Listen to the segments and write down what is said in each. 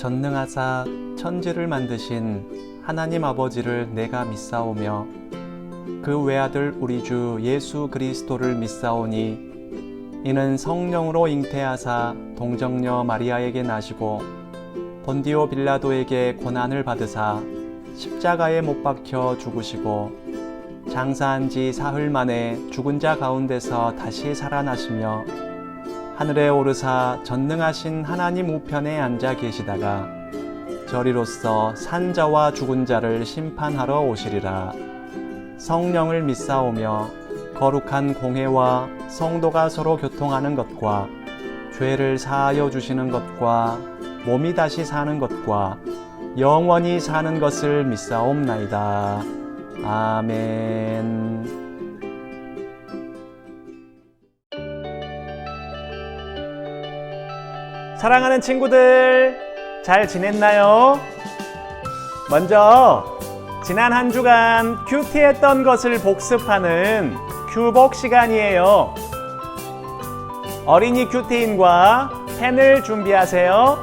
전능하사 천지를 만드신 하나님 아버지를 내가 믿사오며 그 외아들 우리 주 예수 그리스도를 믿사오니 이는 성령으로 잉태하사 동정녀 마리아에게 나시고 본디오 빌라도에게 고난을 받으사 십자가에 못 박혀 죽으시고 장사한 지 사흘 만에 죽은 자 가운데서 다시 살아나시며 하늘에 오르사 전능하신 하나님 우편에 앉아 계시다가 저리로서 산 자와 죽은 자를 심판하러 오시리라. 성령을 믿사오며 거룩한 공회와 성도가 서로 교통하는 것과 죄를 사하여 주시는 것과 몸이 다시 사는 것과 영원히 사는 것을 믿사옵나이다. 아멘. 사랑하는 친구들, 잘 지냈나요? 먼저 지난 한 주간 큐티했던 것을 복습하는 큐복 시간이에요. 어린이 큐티인과 펜을 준비하세요.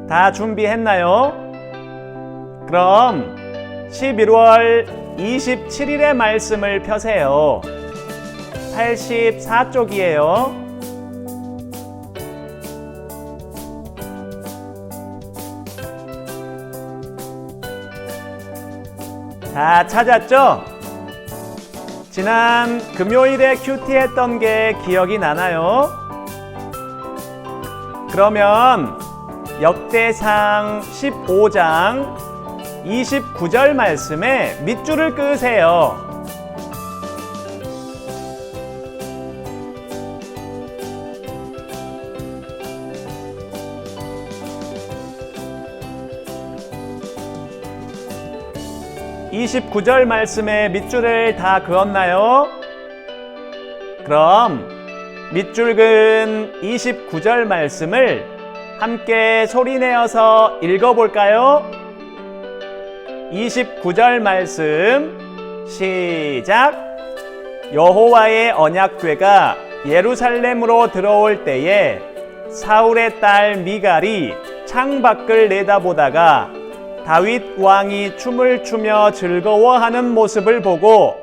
다 준비했나요? 그럼 11월 27일의 말씀을 펴세요. 84쪽이에요. 다 찾았죠? 지난 금요일에 큐티했던 게 기억이 나나요? 그러면 역대상 15장 29절 말씀에 밑줄을 그으세요. (29절) 말씀에 밑줄을 다 그었나요? 그럼 밑줄 그은 29절 말씀을 함께 소리내어서 읽어볼까요? 29절 말씀 시작. 여호와의 언약궤가 예루살렘으로 들어올 때에 사울의 딸 미갈이 창밖을 내다보다가 다윗 왕이 춤을 추며 즐거워하는 모습을 보고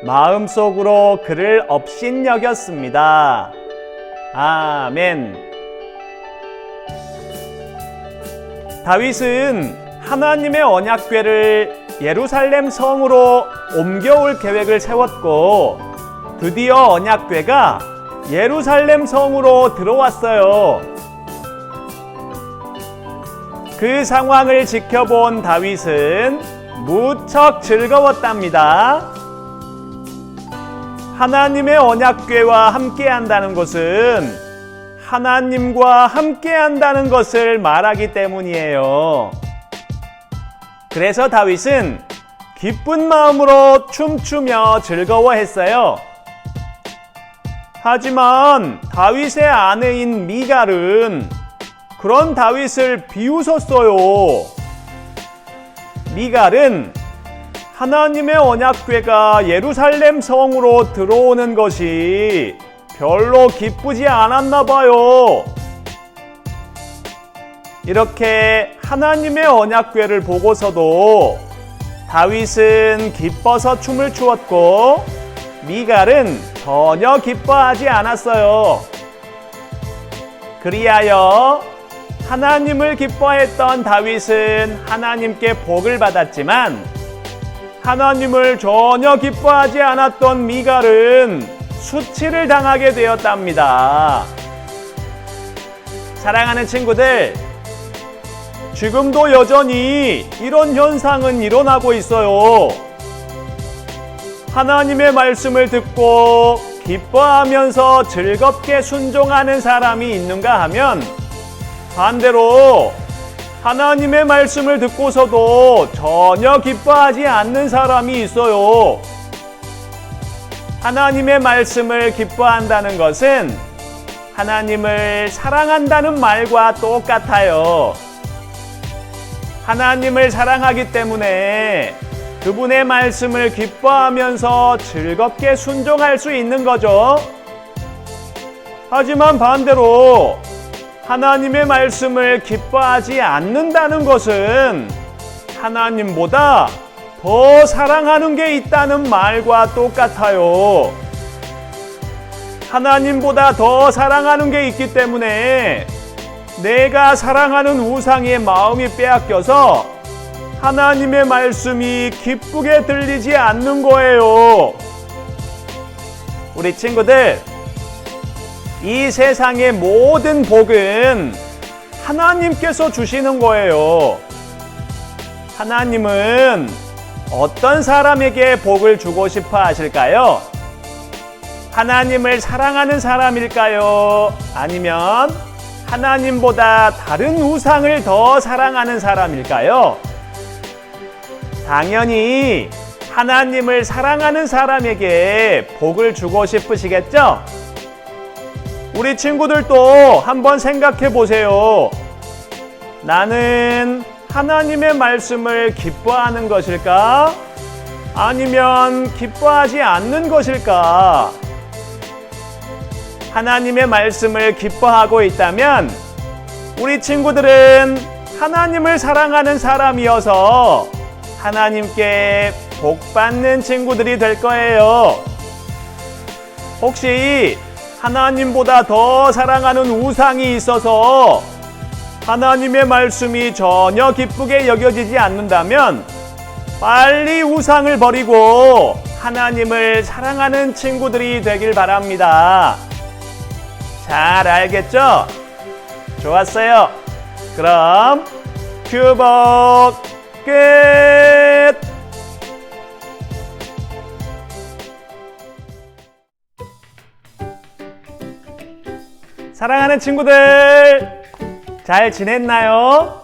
마음속으로 그를 업신여겼습니다. 아멘. 다윗은 하나님의 언약궤를 예루살렘 성으로 옮겨올 계획을 세웠고 드디어 언약궤가 예루살렘 성으로 들어왔어요. 그 상황을 지켜본 다윗은 무척 즐거웠답니다. 하나님의 언약궤와 함께한다는 것은 하나님과 함께한다는 것을 말하기 때문이에요. 그래서 다윗은 기쁜 마음으로 춤추며 즐거워했어요. 하지만 다윗의 아내인 미갈은 그런 다윗을 비웃었어요. 미갈은 하나님의 언약궤가 예루살렘 성으로 들어오는 것이 별로 기쁘지 않았나 봐요. 이렇게 하나님의 언약궤를 보고서도 다윗은 기뻐서 춤을 추었고 미갈은 전혀 기뻐하지 않았어요. 그리하여 하나님을 기뻐했던 다윗은 하나님께 복을 받았지만 하나님을 전혀 기뻐하지 않았던 미갈은 수치를 당하게 되었답니다. 사랑하는 친구들, 지금도 여전히 이런 현상은 일어나고 있어요. 하나님의 말씀을 듣고 기뻐하면서 즐겁게 순종하는 사람이 있는가 하면 반대로 하나님의 말씀을 듣고서도 전혀 기뻐하지 않는 사람이 있어요. 하나님의 말씀을 기뻐한다는 것은 하나님을 사랑한다는 말과 똑같아요. 하나님을 사랑하기 때문에 그분의 말씀을 기뻐하면서 즐겁게 순종할 수 있는 거죠. 하지만 반대로 하나님의 말씀을 기뻐하지 않는다는 것은 하나님보다 더 사랑하는 게 있다는 말과 똑같아요. 하나님보다 더 사랑하는 게 있기 때문에 내가 사랑하는 우상의 마음이 빼앗겨서 하나님의 말씀이 기쁘게 들리지 않는 거예요. 우리 친구들, 이 세상의 모든 복은 하나님께서 주시는 거예요. 하나님은 어떤 사람에게 복을 주고 싶어 하실까요? 하나님을 사랑하는 사람일까요? 아니면 하나님보다 다른 우상을 더 사랑하는 사람일까요? 당연히 하나님을 사랑하는 사람에게 복을 주고 싶으시겠죠? 우리 친구들도 한번 생각해 보세요. 나는 하나님의 말씀을 기뻐하는 것일까? 아니면 기뻐하지 않는 것일까? 하나님의 말씀을 기뻐하고 있다면 우리 친구들은 하나님을 사랑하는 사람이어서 하나님께 복 받는 친구들이 될 거예요. 혹시 하나님보다 더 사랑하는 우상이 있어서 하나님의 말씀이 전혀 기쁘게 여겨지지 않는다면 빨리 우상을 버리고 하나님을 사랑하는 친구들이 되길 바랍니다. 잘 알겠죠? 좋았어요. 그럼 큐복 끝! 사랑하는 친구들, 잘 지냈나요?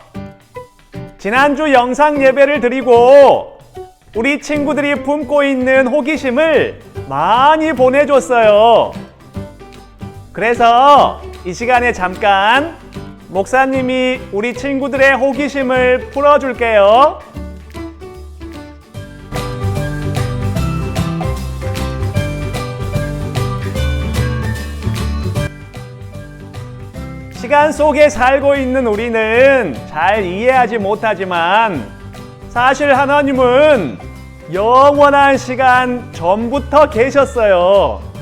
지난주 영상 예배를 드리고 우리 친구들이 품고 있는 호기심을 많이 보내줬어요. 그래서 이 시간에 잠깐 목사님이 우리 친구들의 호기심을 풀어줄게요. 시간 속에 살고 있는 우리는 잘 이해하지 못하지만 사실 하나님은 영원한 시간 전부터 계셨어요.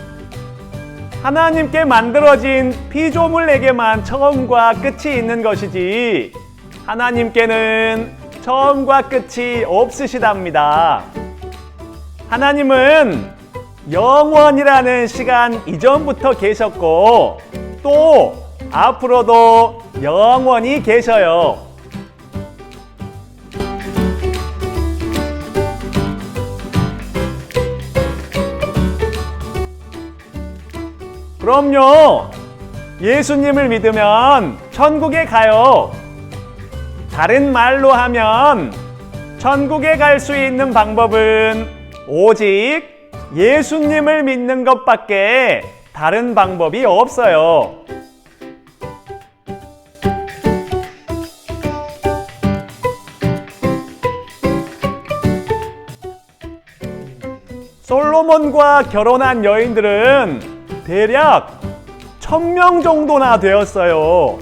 하나님께 만들어진 피조물에게만 처음과 끝이 있는 것이지 하나님께는 처음과 끝이 없으시답니다. 하나님은 영원이라는 시간 이전부터 계셨고 또 앞으로도 영원히 계셔요. 그럼요. 예수님을 믿으면 천국에 가요. 다른 말로 하면 천국에 갈 수 있는 방법은 오직 예수님을 믿는 것밖에 다른 방법이 없어요. 솔로몬과 결혼한 여인들은 대략 1000명 정도나 되었어요.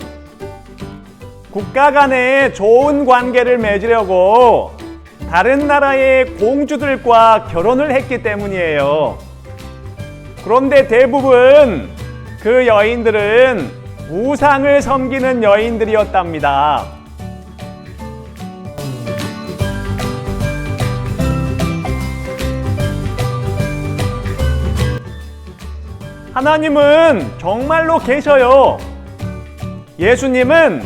국가 간에 좋은 관계를 맺으려고 다른 나라의 공주들과 결혼을 했기 때문이에요. 그런데 대부분 그 여인들은 우상을 섬기는 여인들이었답니다. 하나님은 정말로 계셔요. 예수님은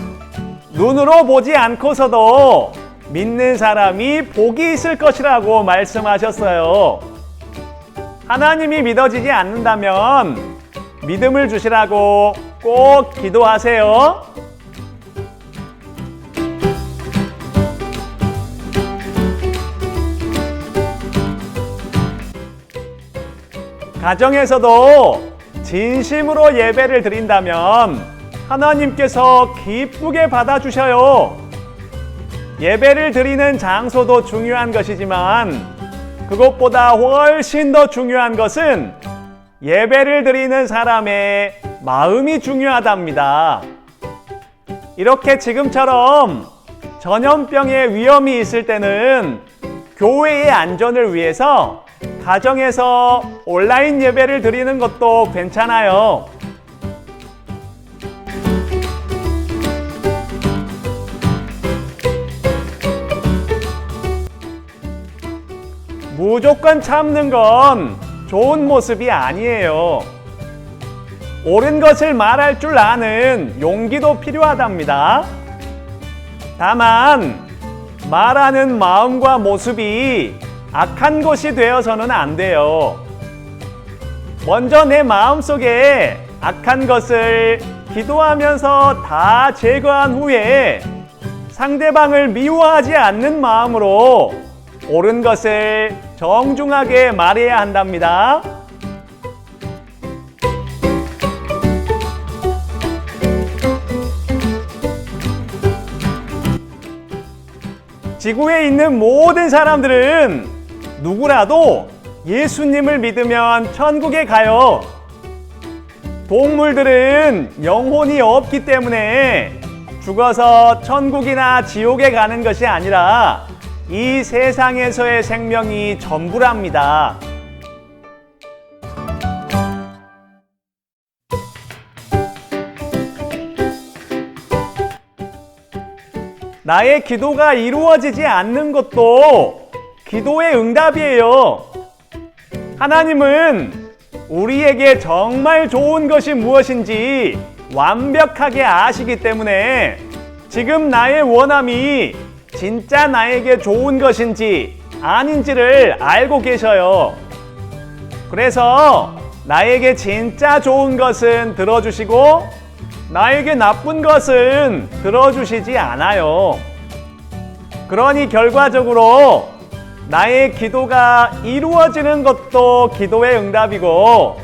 눈으로 보지 않고서도 믿는 사람이 복이 있을 것이라고 말씀하셨어요. 하나님이 믿어지지 않는다면 믿음을 주시라고 꼭 기도하세요. 가정에서도 진심으로 예배를 드린다면 하나님께서 기쁘게 받아주셔요. 예배를 드리는 장소도 중요한 것이지만 그것보다 훨씬 더 중요한 것은 예배를 드리는 사람의 마음이 중요하답니다. 이렇게 지금처럼 전염병의 위험이 있을 때는 교회의 안전을 위해서 가정에서 온라인 예배를 드리는 것도 괜찮아요. 무조건 참는 건 좋은 모습이 아니에요. 옳은 것을 말할 줄 아는 용기도 필요하답니다. 다만 말하는 마음과 모습이 악한 것이 되어서는 안 돼요. 먼저 내 마음속에 악한 것을 기도하면서 다 제거한 후에 상대방을 미워하지 않는 마음으로 옳은 것을 정중하게 말해야 한답니다. 지구에 있는 모든 사람들은 누구라도 예수님을 믿으면 천국에 가요. 동물들은 영혼이 없기 때문에 죽어서 천국이나 지옥에 가는 것이 아니라 이 세상에서의 생명이 전부랍니다. 나의 기도가 이루어지지 않는 것도 기도의 응답이에요. 하나님은 우리에게 정말 좋은 것이 무엇인지 완벽하게 아시기 때문에 지금 나의 원함이 진짜 나에게 좋은 것인지 아닌지를 알고 계셔요. 그래서 나에게 진짜 좋은 것은 들어주시고 나에게 나쁜 것은 들어주시지 않아요. 그러니 결과적으로 나의 기도가 이루어지는 것도 기도의 응답이고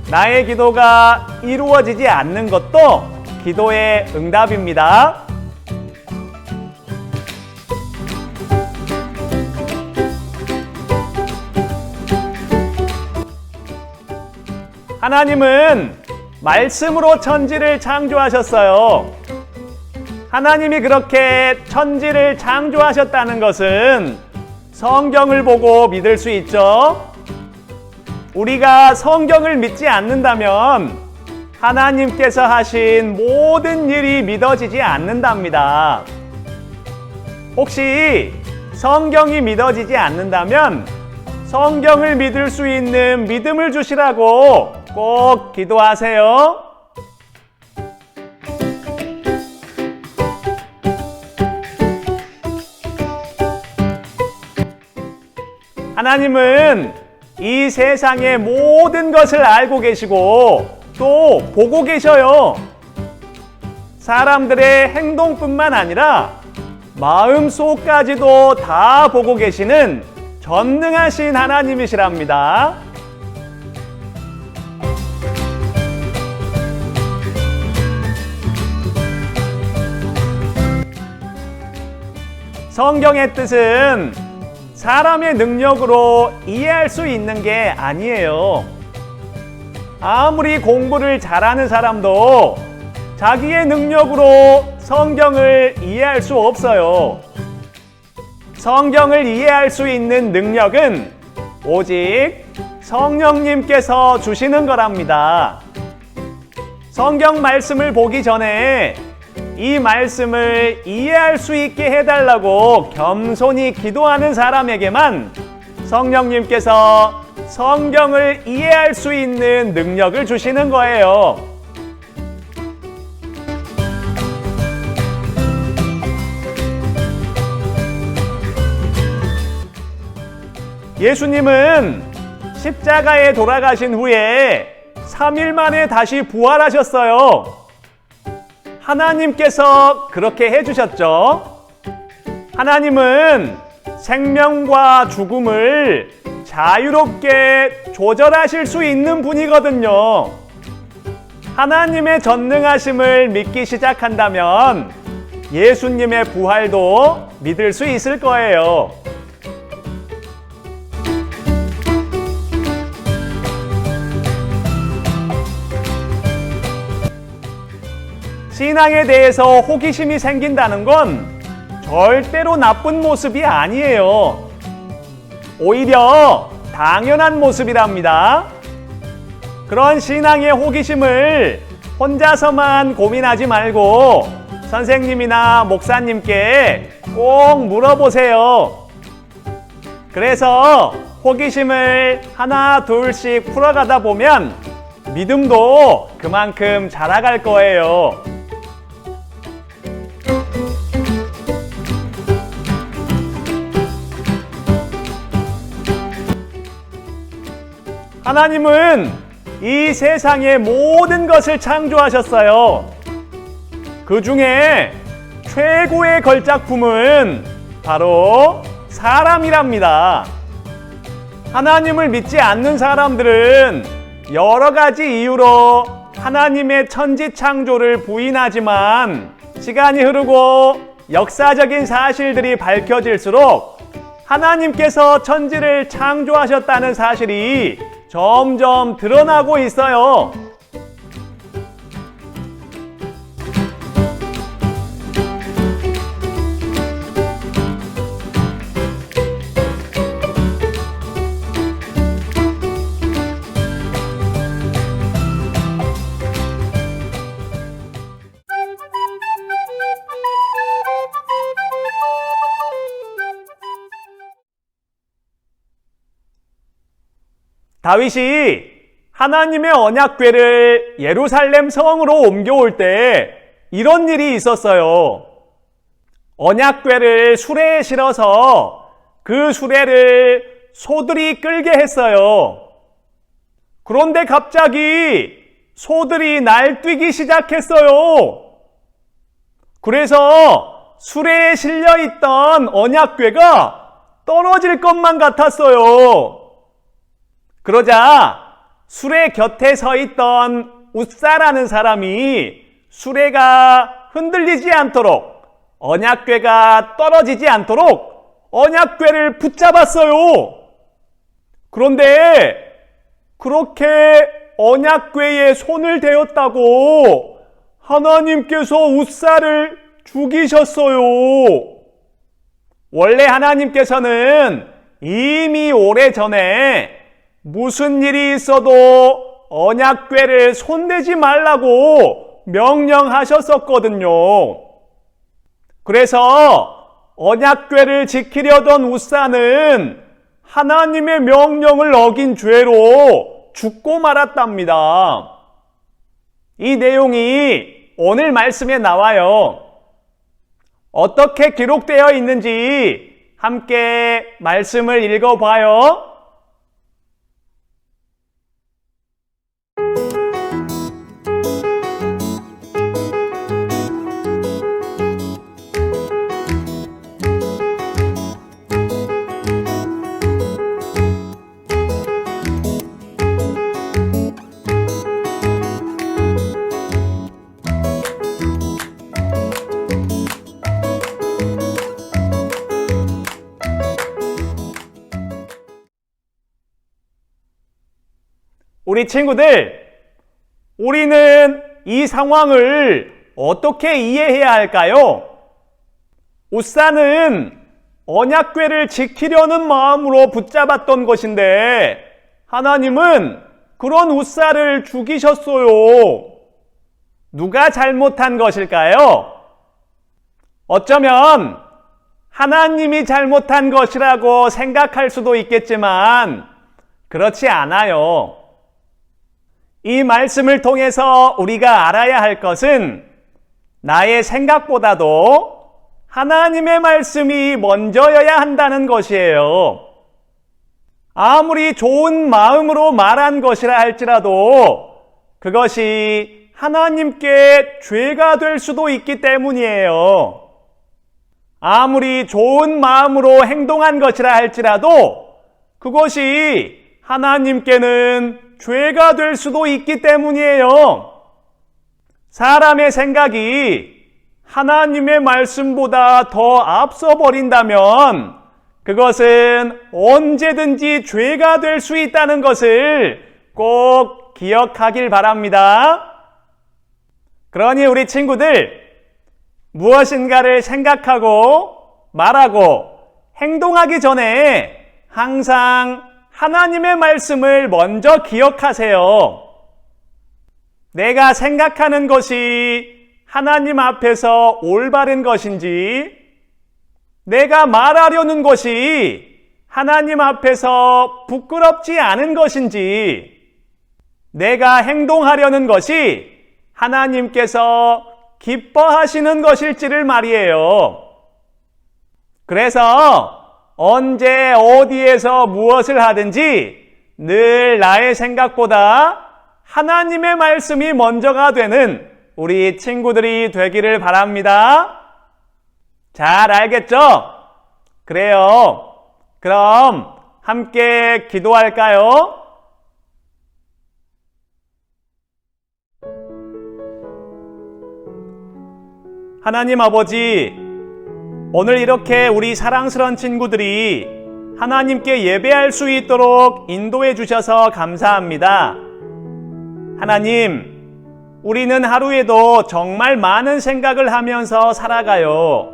나의 기도가 이루어지지 않는 것도 기도의 응답입니다. 하나님은 말씀으로 천지를 창조하셨어요. 하나님이 그렇게 천지를 창조하셨다는 것은 성경을 보고 믿을 수 있죠. 우리가 성경을 믿지 않는다면 하나님께서 하신 모든 일이 믿어지지 않는답니다. 혹시 성경이 믿어지지 않는다면 성경을 믿을 수 있는 믿음을 주시라고 꼭 기도하세요. 하나님은 이 세상의 모든 것을 알고 계시고 또 보고 계셔요. 사람들의 행동뿐만 아니라 마음속까지도 다 보고 계시는 전능하신 하나님이시랍니다. 성경의 뜻은 사람의 능력으로 이해할 수 있는 게 아니에요. 아무리 공부를 잘하는 사람도 자기의 능력으로 성경을 이해할 수 없어요. 성경을 이해할 수 있는 능력은 오직 성령님께서 주시는 거랍니다. 성경 말씀을 보기 전에 이 말씀을 이해할 수 있게 해달라고 겸손히 기도하는 사람에게만 성령님께서 성경을 이해할 수 있는 능력을 주시는 거예요. 예수님은 십자가에 돌아가신 후에 3일 만에 다시 부활하셨어요. 하나님께서 그렇게 해주셨죠. 하나님은 생명과 죽음을 자유롭게 조절하실 수 있는 분이거든요. 하나님의 전능하심을 믿기 시작한다면 예수님의 부활도 믿을 수 있을 거예요. 신앙에 대해서 호기심이 생긴다는 건 절대로 나쁜 모습이 아니에요. 오히려 당연한 모습이랍니다. 그런 신앙의 호기심을 혼자서만 고민하지 말고 선생님이나 목사님께 꼭 물어보세요. 그래서 호기심을 하나 둘씩 풀어가다 보면 믿음도 그만큼 자라갈 거예요. 하나님은 이 세상의 모든 것을 창조하셨어요. 그 중에 최고의 걸작품은 바로 사람이랍니다. 하나님을 믿지 않는 사람들은 여러 가지 이유로 하나님의 천지 창조를 부인하지만 시간이 흐르고 역사적인 사실들이 밝혀질수록 하나님께서 천지를 창조하셨다는 사실이 점점 드러나고 있어요. 다윗이 하나님의 언약궤를 예루살렘 성으로 옮겨올 때 이런 일이 있었어요. 언약궤를 수레에 실어서 그 수레를 소들이 끌게 했어요. 그런데 갑자기 소들이 날뛰기 시작했어요. 그래서 수레에 실려있던 언약궤가 떨어질 것만 같았어요. 그러자 수레 곁에 서 있던 웃사라는 사람이 수레가 흔들리지 않도록, 언약궤가 떨어지지 않도록 언약궤를 붙잡았어요. 그런데 그렇게 언약궤에 손을 대었다고 하나님께서 웃사를 죽이셨어요. 원래 하나님께서는 이미 오래전에 무슨 일이 있어도 언약궤를 손대지 말라고 명령하셨었거든요. 그래서 언약궤를 지키려던 웃사는 하나님의 명령을 어긴 죄로 죽고 말았답니다. 이 내용이 오늘 말씀에 나와요. 어떻게 기록되어 있는지 함께 말씀을 읽어봐요. 우리 친구들, 우리는 이 상황을 어떻게 이해해야 할까요? 웃사는 언약궤를 지키려는 마음으로 붙잡았던 것인데 하나님은 그런 웃사를 죽이셨어요. 누가 잘못한 것일까요? 어쩌면 하나님이 잘못한 것이라고 생각할 수도 있겠지만 그렇지 않아요. 이 말씀을 통해서 우리가 알아야 할 것은 나의 생각보다도 하나님의 말씀이 먼저여야 한다는 것이에요. 아무리 좋은 마음으로 말한 것이라 할지라도 그것이 하나님께 죄가 될 수도 있기 때문이에요. 아무리 좋은 마음으로 행동한 것이라 할지라도 그것이 하나님께는 죄가 될 수도 있기 때문이에요. 사람의 생각이 하나님의 말씀보다 더 앞서 버린다면 그것은 언제든지 죄가 될 수 있다는 것을 꼭 기억하길 바랍니다. 그러니 우리 친구들, 무엇인가를 생각하고 말하고 행동하기 전에 항상 하나님의 말씀을 먼저 기억하세요. 내가 생각하는 것이 하나님 앞에서 올바른 것인지, 내가 말하려는 것이 하나님 앞에서 부끄럽지 않은 것인지, 내가 행동하려는 것이 하나님께서 기뻐하시는 것일지를 말이에요. 그래서 언제 어디에서 무엇을 하든지 늘 나의 생각보다 하나님의 말씀이 먼저가 되는 우리 친구들이 되기를 바랍니다. 잘 알겠죠? 그래요. 그럼 함께 기도할까요? 하나님 아버지, 오늘 이렇게 우리 사랑스러운 친구들이 하나님께 예배할 수 있도록 인도해 주셔서 감사합니다. 하나님, 우리는 하루에도 정말 많은 생각을 하면서 살아가요.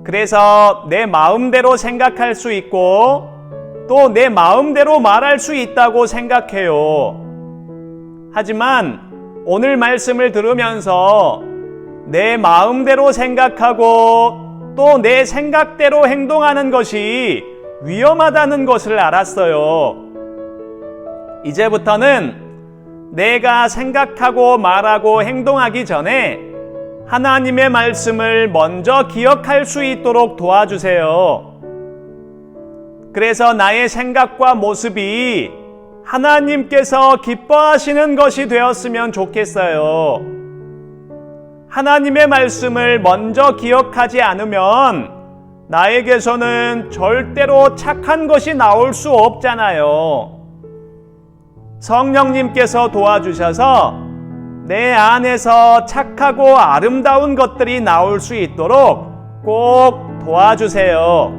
그래서 내 마음대로 생각할 수 있고 또 내 마음대로 말할 수 있다고 생각해요. 하지만 오늘 말씀을 들으면서 내 마음대로 생각하고 또 내 생각대로 행동하는 것이 위험하다는 것을 알았어요. 이제부터는 내가 생각하고 말하고 행동하기 전에 하나님의 말씀을 먼저 기억할 수 있도록 도와주세요. 그래서 나의 생각과 모습이 하나님께서 기뻐하시는 것이 되었으면 좋겠어요. 하나님의 말씀을 먼저 기억하지 않으면 나에게서는 절대로 착한 것이 나올 수 없잖아요. 성령님께서 도와주셔서 내 안에서 착하고 아름다운 것들이 나올 수 있도록 꼭 도와주세요.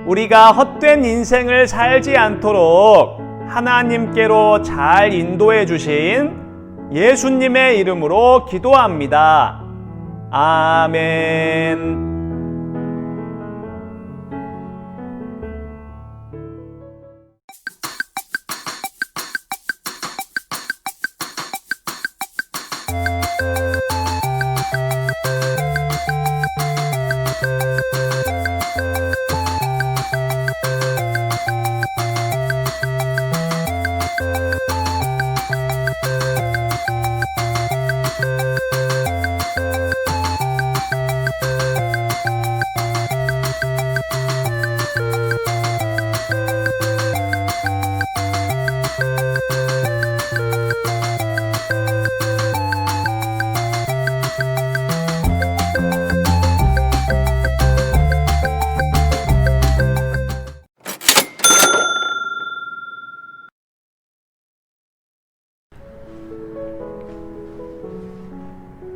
우리가 헛된 인생을 살지 않도록 하나님께로 잘 인도해 주신 예수님의 이름으로 기도합니다. 아멘.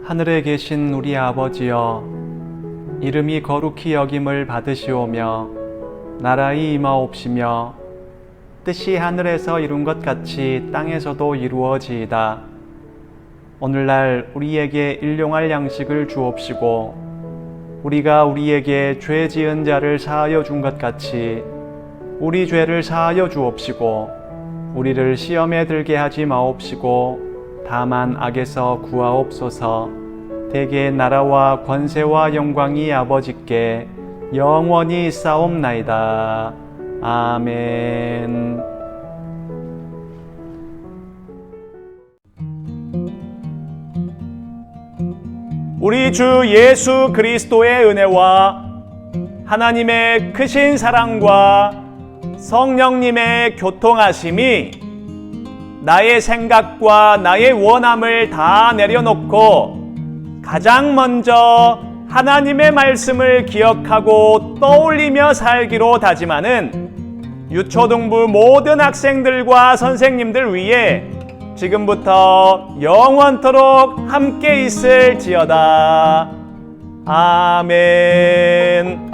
하늘에 계신 우리 아버지여, 이름이 거룩히 여김을 받으시오며 나라의 임하옵시며 뜻이 하늘에서 이룬 것 같이 땅에서도 이루어지이다. 오늘날 우리에게 일용할 양식을 주옵시고 우리가 우리에게 죄 지은 자를 사하여 준 것 같이 우리 죄를 사하여 주옵시고 우리를 시험에 들게 하지 마옵시고 다만 악에서 구하옵소서. 대개 나라와 권세와 영광이 아버지께 영원히 있사옵나이다. 아멘. 우리 주 예수 그리스도의 은혜와 하나님의 크신 사랑과 성령님의 교통하심이 나의 생각과 나의 원함을 다 내려놓고 가장 먼저 하나님의 말씀을 기억하고 떠올리며 살기로 다짐하는 유초등부 모든 학생들과 선생님들 위해 지금부터 영원토록 함께 있을지어다. 아멘.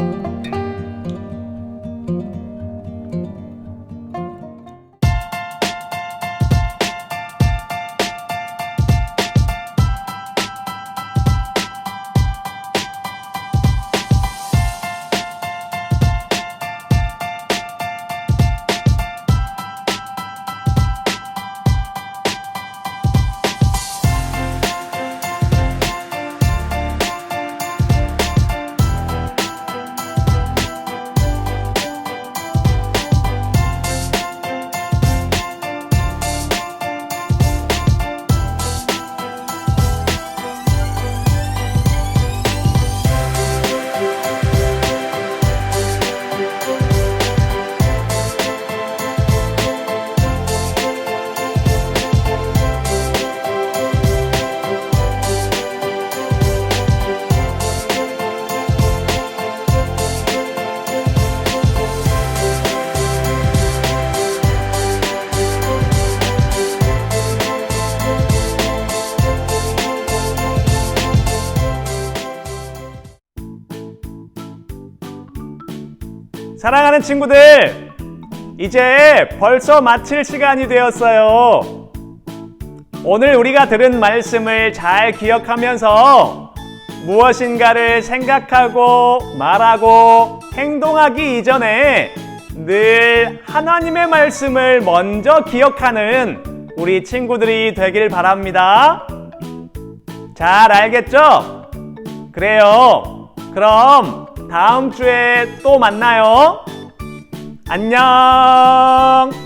사랑하는 친구들, 이제 벌써 마칠 시간이 되었어요. 오늘 우리가 들은 말씀을 잘 기억하면서 무엇인가를 생각하고 말하고 행동하기 이전에 늘 하나님의 말씀을 먼저 기억하는 우리 친구들이 되길 바랍니다. 잘 알겠죠? 그래요. 그럼 다음 주에 또 만나요. 안녕.